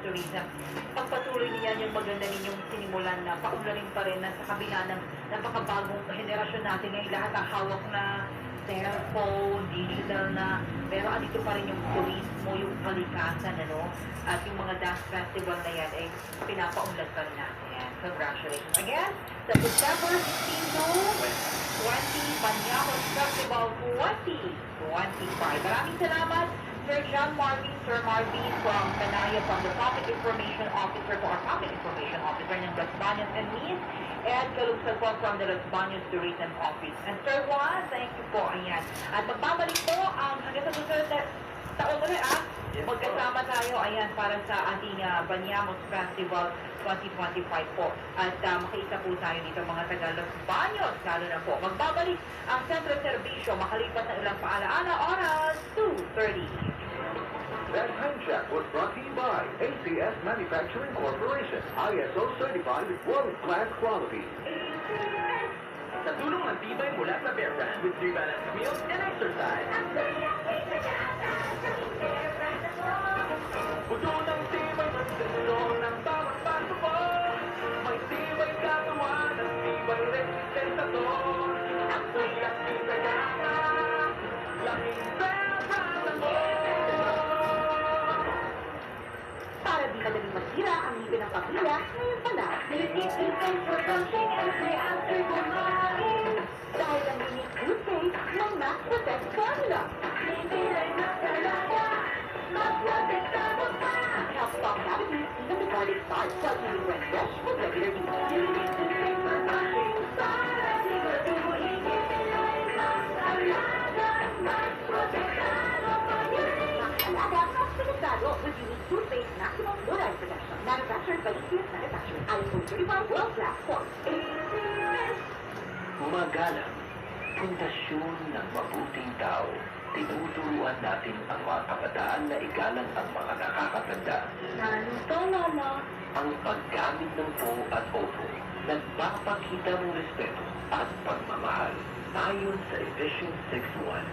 Tourism. Pagpatuloy niyan yung maganda ninyong sinimulan na paunlarin pa rin na sa kabila ng napakabagong henerasyon natin ngayon lahat ang hawak na cellphone, digital na, pero andito pa rin yung turismo, yung kalikasan, ano, at yung mga dance festival na yan ay pinapaunlad pa rin natin. Yan. Congratulations. Again, sa September 16 to 20, Banyakos Festival 2025. Maraming salamat, Sir John Marvin, Sir Marvin from Kanaya, from the Topic Information Officer to our Topic Information Officer ng Las Bañas and Miss, and Kalugsal po from the Las Bañas Tourism Office. And Sir Juan, thank you po. Ayan. At magbabalik po ang hanggang sa susunod na taon ulit, magkasama tayo, ayan, para sa ating Banyamos Festival 2025 po. At makiisa po tayo dito mga taga Los Baños, lalo na po. Magbabalik ang Sentro Servisyo, makalipas ng ilang paalaala, oras 2:30. That time check was brought to you by ACS Manufacturing Corporation, ISO certified world-class quality. Sa tulong ng tibay mula sa Bear Brand with 3 balanced meals and exercise. Puso ng tibay ng dulo ng bawat paso ko. May tibay katawan at tibay resistensador. Ang sulat ng sagana, laking Bear Brand ako. Para di madaling masira ang ngipin ng pamilya, ngayon pala, may toothpaste for brushing every after kumain. Dahil ang unique toothpaste ng Max Protect Formula. Ngipin ay nakalaya, mas protektado pa. Help stop cavities even before they start, while keeping when fresh with regular use. Unique toothpaste for brushing, para siguraduhin ngipin ay mas alaga, mas protektado pa yun. Mas alaga, mas protektado with unique toothpaste maximum fluoride protection. Manufactured by ACS Manufacturing. ISO certified world-class form. ACS. Magalang, pundasyon ng mabuting tao. Tinuturuan natin ang mga kabataan na igalang ang mga nakakatanda. Naluto, Mama. Ang paggamit ng po at opo, nagpapakita ng respeto at pagmamahal. Ayon sa Ephesians 6:1.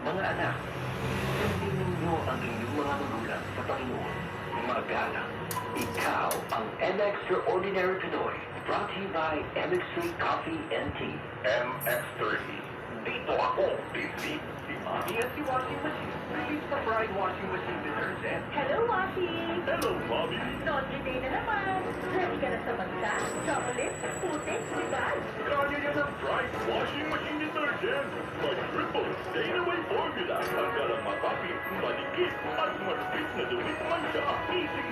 Mga anak, sundin ninyo ang inyong mga magulang sa Panginoon. Magalang, ikaw ang An Extraordinary Pinoy. Brought to you by MX3 Coffee and Tea. MX30. Dito ako, Disney. Si Mami at si Washing Machine. Release na Pride Washing Machine Detergent. Hello, Washing. Hello, Mommy. Laundry day na naman. Ready ka na sa magda? Chocolate, putik, libag. Kaya yan ang Pride Washing Machine Detergent. May triple stain-away formula. Tanggal ang matapit, malikit, at marupit na dumi man siya. Easy